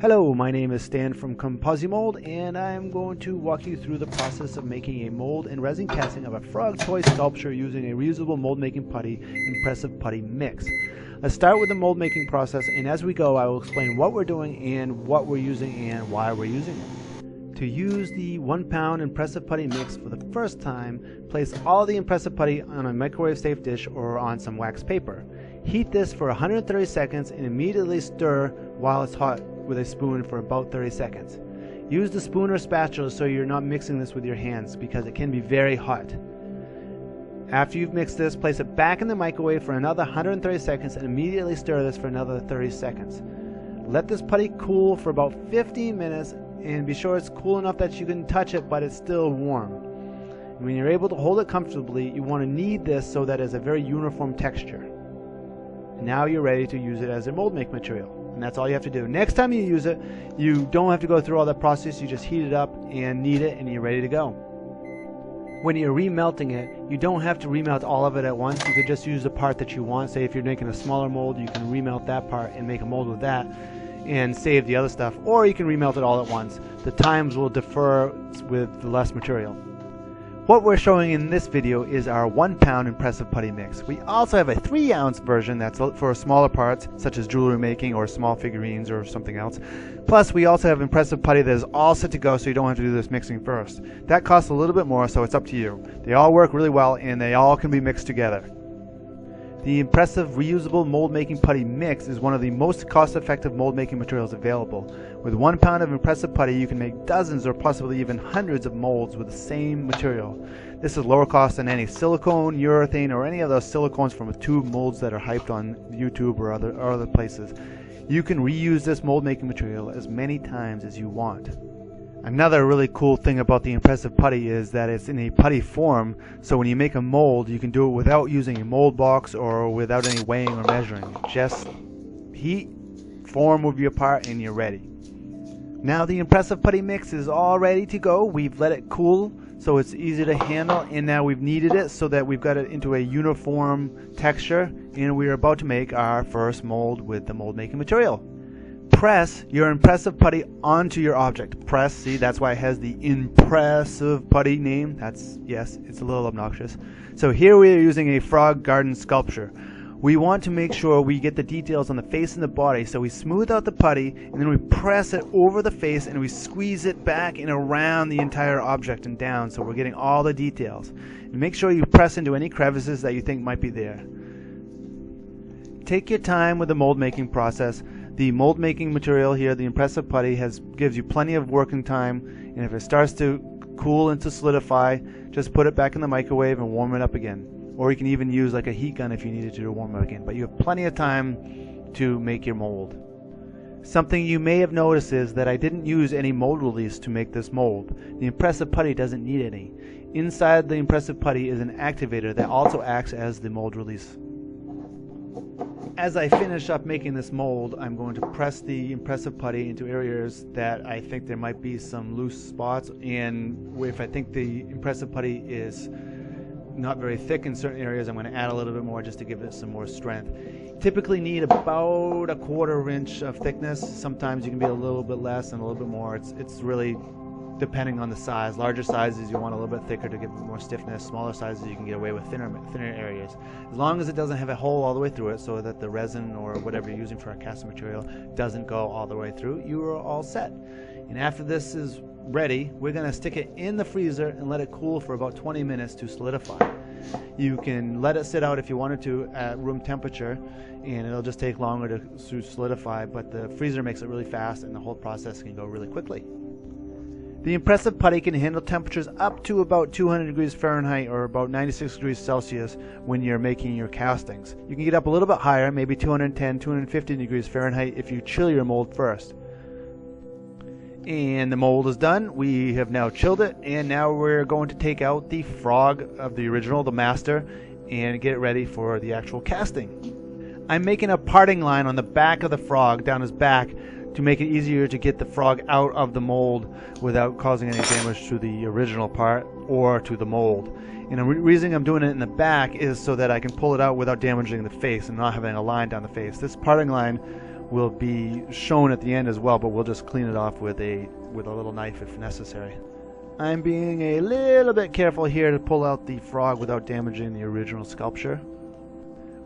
Hello, my name is Stan from ComposiMold, and I'm going to walk you through the process of making a mold and resin casting of a frog toy sculpture using a reusable mold making putty ImPRESSive Putty mix. Let's start with the mold making process, and as we go I will explain what we're doing and what we're using and why we're using it. To use the 1 pound ImPRESSive Putty mix for the first time, place all the ImPRESSive Putty on a microwave safe dish or on some wax paper. Heat this for 130 seconds and immediately stir while it's hot with a spoon for about 30 seconds. Use the spoon or spatula so you're not mixing this with your hands because it can be very hot. After you've mixed this, place it back in the microwave for another 130 seconds and immediately stir this for another 30 seconds. Let this putty cool for about 15 minutes and be sure it's cool enough that you can touch it but it's still warm. When you're able to hold it comfortably, you want to knead this so that it's a very uniform texture. Now you're ready to use it as a mold make material. And that's all you have to do. Next time you use it, you don't have to go through all that process. You just heat it up and knead it and you're ready to go. When you're remelting it, you don't have to remelt all of it at once. You could just use the part that you want. Say if you're making a smaller mold, you can remelt that part and make a mold with that and save the other stuff. Or you can remelt it all at once. The times will differ with the less material. What we're showing in this video is our 1 pound ImPRESSive Putty mix. We also have a 3 ounce version that's for smaller parts such as jewelry making or small figurines or something else. Plus we also have ImPRESSive Putty that is all set to go so you don't have to do this mixing first. That costs a little bit more, so it's up to you. They all work really well and they all can be mixed together. The ImPRESSive Reusable Mold Making Putty Mix is one of the most cost-effective mold making materials available. With 1 pound of ImPRESSive Putty you can make dozens or possibly even hundreds of molds with the same material. This is lower cost than any silicone, urethane, or any of those silicones from tube molds that are hyped on YouTube or other places. You can reuse this mold making material as many times as you want. Another really cool thing about the ImPRESSive Putty is that it's in a putty form, so when you make a mold you can do it without using a mold box or without any weighing or measuring. Just heat, form with your part, and you're ready. Now the ImPRESSive Putty mix is all ready to go. We've let it cool so it's easy to handle, and now we've kneaded it so that we've got it into a uniform texture, and we're about to make our first mold with the mold making material. Press your ImPRESSive Putty onto your object. Press, see, that's why it has the ImPRESSive Putty name. Yes, it's a little obnoxious. So here we are using a frog garden sculpture. We want to make sure we get the details on the face and the body, so we smooth out the putty and then we press it over the face and we squeeze it back and around the entire object and down so we're getting all the details. And make sure you press into any crevices that you think might be there. Take your time with the mold making process. The mold making material here, the ImPRESSive Putty, gives you plenty of working time, and if it starts to cool and to solidify, just put it back in the microwave and warm it up again. Or you can even use like a heat gun if you needed to warm it again, but you have plenty of time to make your mold. Something you may have noticed is that I didn't use any mold release to make this mold. The ImPRESSive Putty doesn't need any. Inside the ImPRESSive Putty is an activator that also acts as the mold release. As I finish up making this mold, I'm going to press the ImPRESSive Putty into areas that I think there might be some loose spots, and if I think the ImPRESSive Putty is not very thick in certain areas, I'm going to add a little bit more just to give it some more strength. Typically need about a 1/4 inch of thickness. Sometimes you can be a little bit less and a little bit more. It's really depending on the size. Larger sizes you want a little bit thicker to give more stiffness. Smaller sizes you can get away with thinner areas. As long as it doesn't have a hole all the way through it so that the resin or whatever you're using for our casting material doesn't go all the way through, you are all set. And after this is ready, we're going to stick it in the freezer and let it cool for about 20 minutes to solidify. You can let it sit out if you wanted to at room temperature, and it'll just take longer to solidify, but the freezer makes it really fast and the whole process can go really quickly. The ImPRESSive Putty can handle temperatures up to about 200 degrees Fahrenheit or about 96 degrees Celsius when you're making your castings. You can get up a little bit higher, maybe 210, 250 degrees Fahrenheit if you chill your mold first. And the mold is done. We have now chilled it, and now we're going to take out the frog of the original, the master, and get it ready for the actual casting. I'm making a parting line on the back of the frog, down his back, to make it easier to get the frog out of the mold without causing any damage to the original part or to the mold. And the reason I'm doing it in the back is so that I can pull it out without damaging the face and not having a line down the face. This parting line will be shown at the end as well, but we'll just clean it off with a little knife if necessary. I'm being a little bit careful here to pull out the frog without damaging the original sculpture.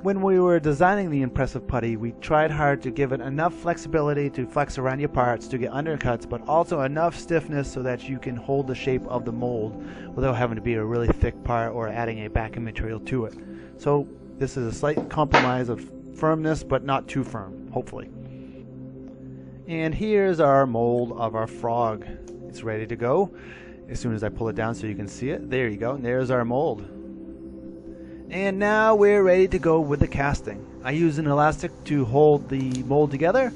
When we were designing the ImPRESSive Putty, we tried hard to give it enough flexibility to flex around your parts to get undercuts, but also enough stiffness so that you can hold the shape of the mold without having to be a really thick part or adding a backing material to it. So this is a slight compromise of firmness, but not too firm, hopefully. And here's our mold of our frog. It's ready to go. As soon as I pull it down so you can see it, there you go, and there's our mold. And now we're ready to go with the casting. I use an elastic to hold the mold together.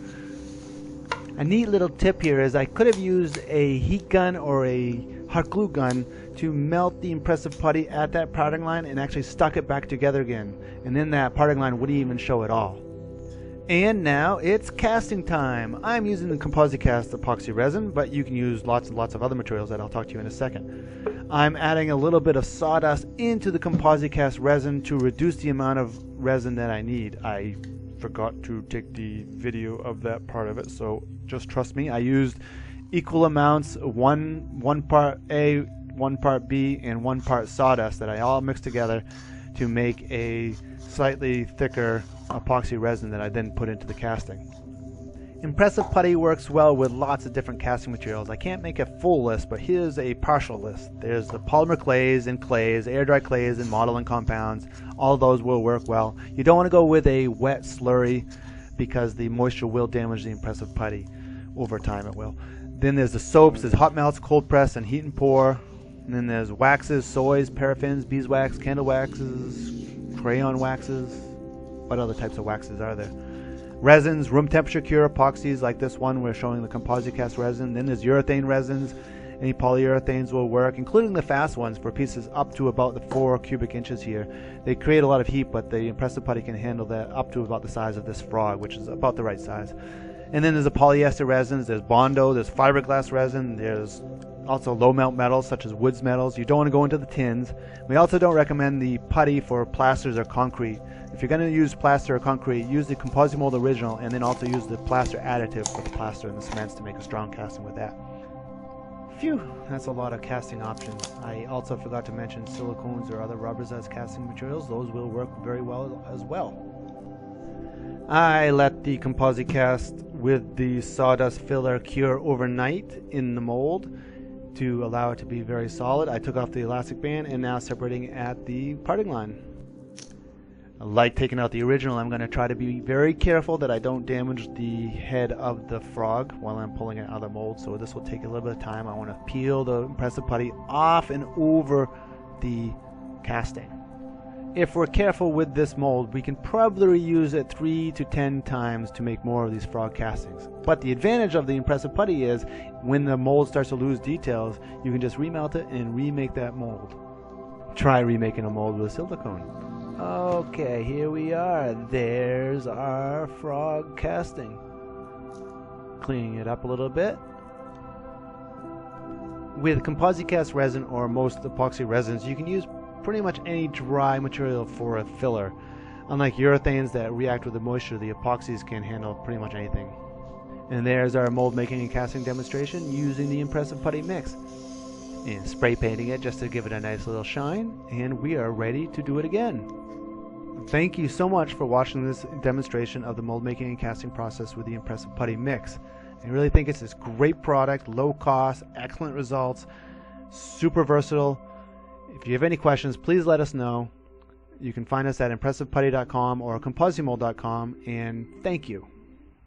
A neat little tip here is I could have used a heat gun or a hot glue gun to melt the ImPRESSive Putty at that parting line and actually stuck it back together again, and then that parting line wouldn't even show at all. And now it's casting time. I'm using the ComposiCast epoxy resin, but you can use lots and lots of other materials that I'll talk to you in a second. I'm adding a little bit of sawdust into the ComposiCast resin to reduce the amount of resin that I need. I forgot to take the video of that part of it, so just trust me. I used equal amounts, one part A, 1 part B, and 1 part sawdust that I all mixed together to make a slightly thicker epoxy resin that I then put into the casting. ImPRESSive Putty works well with lots of different casting materials. I can't make a full list, but here's a partial list. There's the polymer clays and clays, air dry clays and modeling compounds. All of those will work well. You don't want to go with a wet slurry because the moisture will damage the ImPRESSive Putty. Over time it will. Then there's the soaps, there's hot melts, cold press, and heat and pour. And then there's waxes, soys, paraffins, beeswax, candle waxes, crayon waxes. What other types of waxes are there? Resins, room temperature cure epoxies like this one we're showing the ComposiCast resin. Then there's urethane resins. Any polyurethanes will work, including the fast ones for pieces up to about the 4 cubic inches here. They create a lot of heat, but the ImPRESSive Putty can handle that up to about the size of this frog, which is about the right size. And then there's the polyester resins, there's Bondo, there's fiberglass resin, there's also low melt metals such as woods metals. You don't want to go into the tins. We also don't recommend the putty for plasters or concrete. If you're going to use plaster or concrete, use the ComposiMold original and then also use the plaster additive for the plaster and the cements to make a strong casting with that. Phew, that's a lot of casting options. I also forgot to mention silicones or other rubbers as casting materials. Those will work very well as well. I let the ComposiCast with the sawdust filler cure overnight in the mold to allow it to be very solid. I took off the elastic band and now separating at the parting line. Like taking out the original, I'm going to try to be very careful that I don't damage the head of the frog while I'm pulling it out of the mold, so this will take a little bit of time. I want to peel the ImPRESSive Putty off and over the casting. If we're careful with this mold, we can probably reuse it 3 to 10 times to make more of these frog castings. But the advantage of the ImPRESSive Putty is when the mold starts to lose details, you can just remelt it and remake that mold. Try remaking a mold with silicone. Okay, here we are. There's our frog casting. Cleaning it up a little bit. With ComposiCast resin or most epoxy resins, you can use pretty much any dry material for a filler. Unlike urethanes that react with the moisture, the epoxies can handle pretty much anything. And there's our mold making and casting demonstration using the ImPRESSive Putty mix. And spray painting it just to give it a nice little shine, and we are ready to do it again. Thank you so much for watching this demonstration of the mold making and casting process with the ImPRESSive Putty mix. I really think it's this great product, low cost, excellent results, super versatile. If you have any questions, please let us know. You can find us at ImPRESSivePutty.com or ComposiMold.com, and thank you.